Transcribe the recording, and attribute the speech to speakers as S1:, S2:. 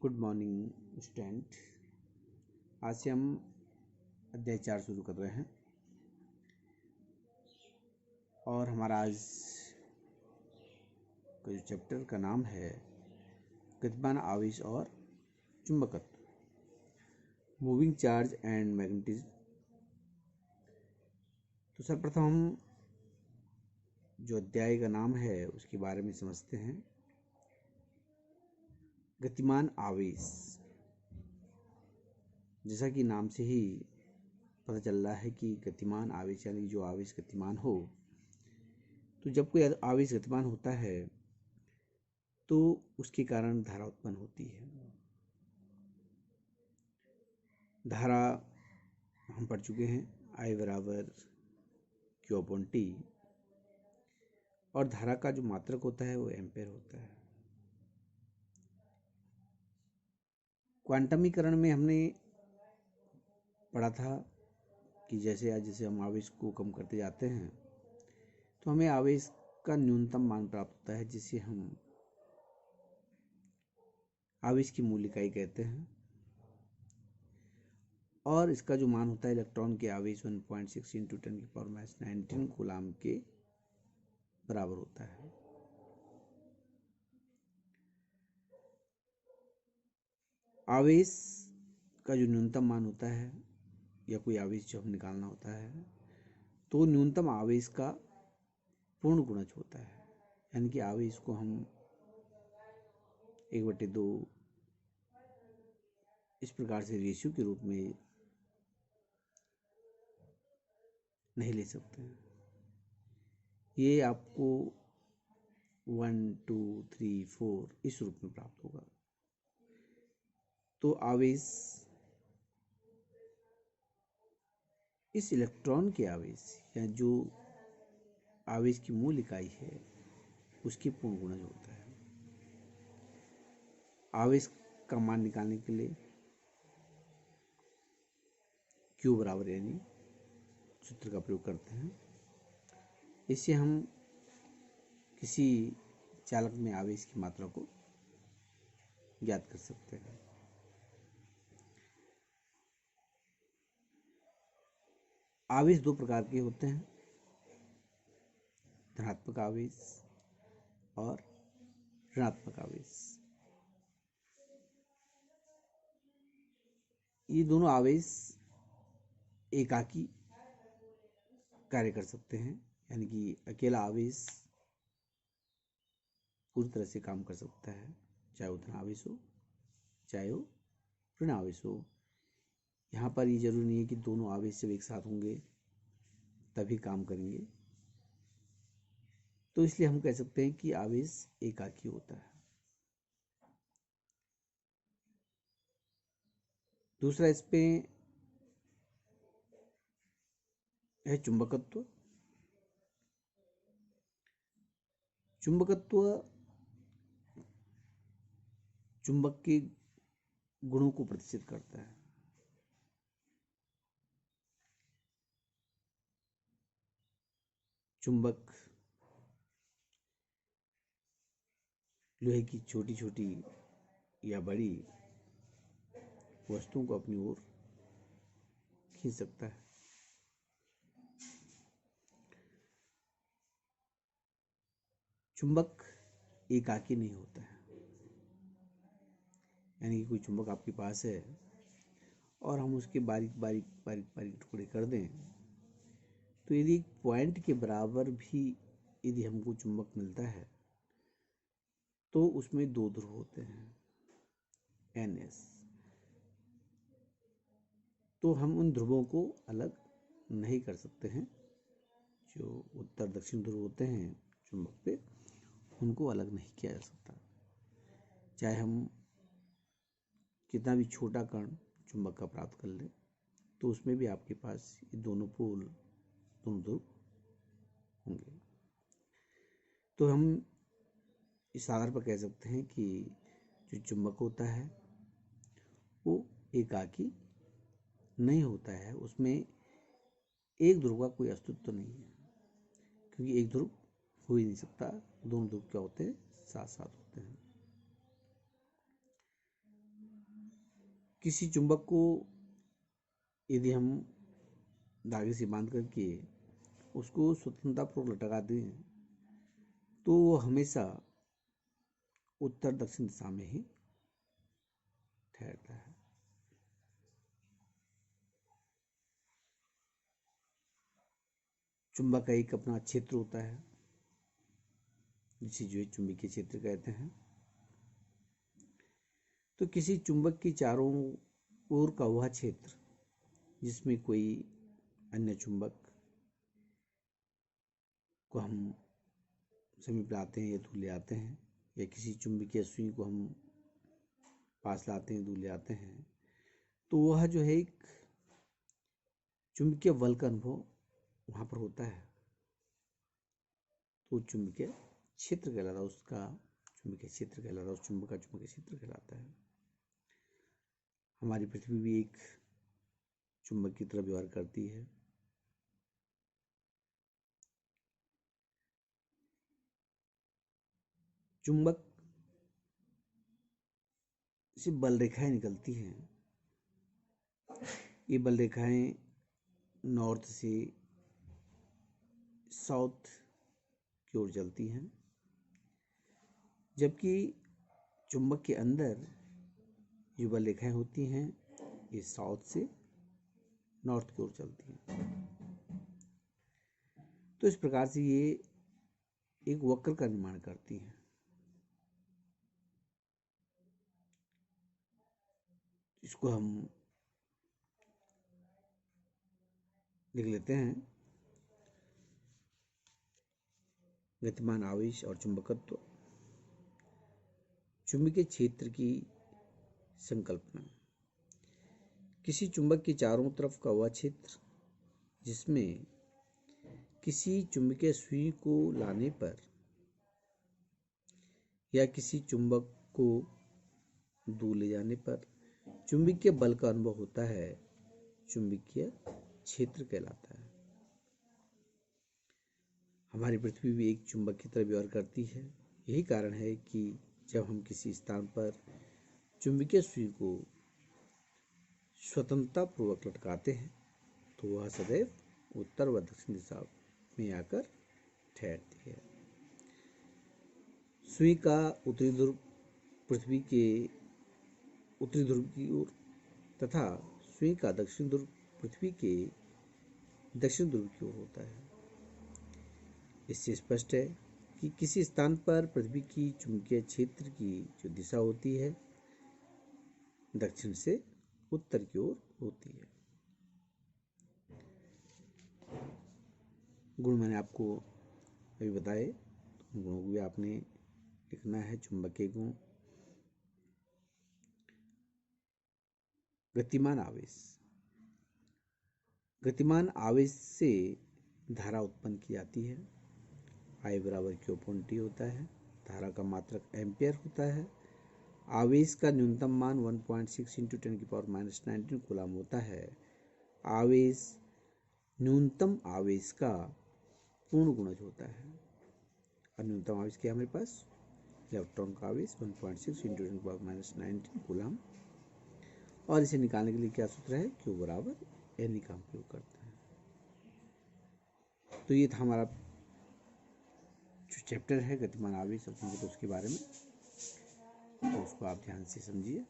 S1: Good morning student. आज से हम अध्याय 4 शुरू कर रहे हैं और हमारा आज का जो चैप्टर का नाम है गतिमान आवेश और चुंबकत्व, मूविंग चार्ज एंड मैग्नेटिज्म। तो सर्वप्रथम हम जो अध्याय का नाम है उसके बारे में समझते हैं। गतिमान आवेश, जैसा कि नाम से ही पता चल रहा है कि गतिमान आवेश यानी जो आवेश गतिमान हो। तो जब कोई आवेश गतिमान होता है तो उसके कारण धारा उत्पन्न होती है। धारा हम पढ़ चुके हैं, I बराबर Q/T, और धारा का जो मात्रक होता है वो एम्पेयर होता है। क्वांटमीकरण में हमने पढ़ा था कि जैसे हम आवेश को कम करते जाते हैं तो हमें आवेश का न्यूनतम मान प्राप्त होता है, जिसे हम आवेश की मूल इकाई कहते हैं। और इसका जो मान होता है इलेक्ट्रॉन के आवेश 1.6 × 10⁻⁹ कूलाम के बराबर होता है। आवेश का जो न्यूनतम मान होता है या कोई आवेश जो हम निकालना होता है तो न्यूनतम आवेश का पूर्ण गुणज होता है, यानी कि आवेश को हम 1/2 इस प्रकार से रेशियो के रूप में नहीं ले सकते हैं। ये आपको 1, 2, 3, 4 इस रूप में प्राप्त होगा। तो आवेश इस इलेक्ट्रॉन के आवेश या जो आवेश की मूल इकाई है उसकी पूर्ण गुणज होता है। आवेश का मान निकालने के लिए Q बराबर यानी सूत्र का प्रयोग करते हैं। इससे हम किसी चालक में आवेश की मात्रा को ज्ञात कर सकते हैं। आवेश दो प्रकार के होते हैं, धनात्मक आवेश और ऋणात्मक आवेश। ये दोनों आवेश एकाकी कार्य कर सकते हैं, यानी कि अकेला आवेश पूरी तरह से काम कर सकता है, चाहे वो धन आवेश हो चाहे वो ऋण आवेश हो। यहाँ पर ये जरूरी नहीं है कि दोनों आवेश जब एक साथ होंगे तभी काम करेंगे। तो इसलिए हम कह सकते हैं कि आवेश एकाकी होता है। दूसरा इस पे है चुंबकत्व। चुंबकत्व चुंबक के गुणों को प्रदर्शित करता है। चुंबक लोहे की छोटी छोटी या बड़ी वस्तुओं को अपनी ओर खींच सकता है। चुंबक एकाकी नहीं होता है, यानी कि कोई चुंबक आपके पास है और हम उसके बारीक बारीक बारीक बारीक टुकड़े कर दें तो यदि एक पॉइंट के बराबर भी यदि हमको चुंबक मिलता है तो उसमें दो ध्रुव होते हैं NS। तो हम उन ध्रुवों को अलग नहीं कर सकते हैं। जो उत्तर दक्षिण ध्रुव होते हैं चुंबक पे, उनको अलग नहीं किया जा सकता। चाहे हम कितना भी छोटा कण चुंबक का प्राप्त कर ले तो उसमें भी आपके पास ये दोनों पोल, दोनों ध्रुव होंगे। तो हम इस आधार पर कह सकते हैं कि जो चुंबक होता है वो एकाकी नहीं होता है, उसमें एक ध्रुव का कोई अस्तित्व नहीं है, क्योंकि एक ध्रुव हो ही नहीं सकता। दोनों ध्रुव क्या होते हैं, साथ साथ होते हैं। किसी चुंबक को यदि हम धागे से बांध करके उसको स्वतंत्रतापूर्वक लटका दें तो वो हमेशा उत्तर दक्षिण दिशा में ही ठहरता है। चुंबक का एक अपना क्षेत्र होता है जिसे जो है चुंबकीय क्षेत्र कहते हैं। तो किसी चुंबक की चारों ओर का वह क्षेत्र जिसमें कोई अन्य चुंबक को हम समीप लाते हैं या दूर ले आते हैं, या किसी चुंबकीय सुई को हम पास लाते हैं दूर ले आते हैं, तो वह जो है एक चुंबकीय बल का अनुभव वहाँ पर होता है। तो चुंबकीय क्षेत्र कहलाता है, उसका चुंबकीय क्षेत्र कहलाता है, उस चुंबक का चुंबकीय क्षेत्र कहलाता है। हमारी पृथ्वी भी एक चुंबक की तरह व्यवहार करती है। चुंबक से बल रेखाएं निकलती हैं। ये बल रेखाएं नॉर्थ से साउथ की ओर चलती हैं, जबकि चुंबक के अंदर जो बल रेखाएं होती हैं ये साउथ से नॉर्थ की ओर चलती हैं। तो इस प्रकार से ये एक वक्र का निर्माण करती हैं। इसको हम लिख लेते हैं गतिमान आवेश और चुंबकत्व। चुंबकीय क्षेत्र की संकल्पना। किसी चुंबक के चारों तरफ का वह क्षेत्र जिसमें किसी चुंबकीय सुई को लाने पर या किसी चुंबक को दूर ले जाने पर चुंबकीय बल का अनुभव होता है, चुंबकीय क्षेत्र कहलाता है। हमारी पृथ्वी भी एक चुंबक की तरह व्यवहार करती है। यही कारण है कि जब हम किसी स्थान पर चुंबकीय सुई को स्वतंत्रतापूर्वक लटकाते हैं तो वह सदैव उत्तर व दक्षिण दिशा में आकर ठहरती है। सुई का उत्तरी ध्रुव पृथ्वी के उत्तरी ध्रुव की ओर तथा सुई का दक्षिण ध्रुव पृथ्वी के दक्षिण ध्रुव की ओर होता है। इससे स्पष्ट है कि किसी स्थान पर पृथ्वी की चुंबकीय क्षेत्र की जो दिशा होती है दक्षिण से उत्तर की ओर होती है। गुण मैंने आपको अभी बताए, उन गुणों को भी आपने लिखना है। चुंबकीय गुण। गतिमान आवेश। गतिमान आवेश से धारा उत्पन्न की जाती है। I बराबर Q/T होता है। धारा का मात्रक एम्पियर होता है। आवेश का न्यूनतम मान 1.6 × 10⁻⁹ कूलम होता है। आवेश न्यूनतम आवेश का पूर्ण गुणज होता है। और न्यूनतम आवेश क्या है हमारे पास? इलेक्ट्रॉन का आवेश 1.6 × 10⁻⁹ कूलम। और इसे निकालने के लिए क्या सूत्र है? Q बराबर N का उपयोग करते हैं। तो ये था हमारा जो चैप्टर है गतिमान आवेश और उसके बारे में, तो उसको आप ध्यान से समझिए।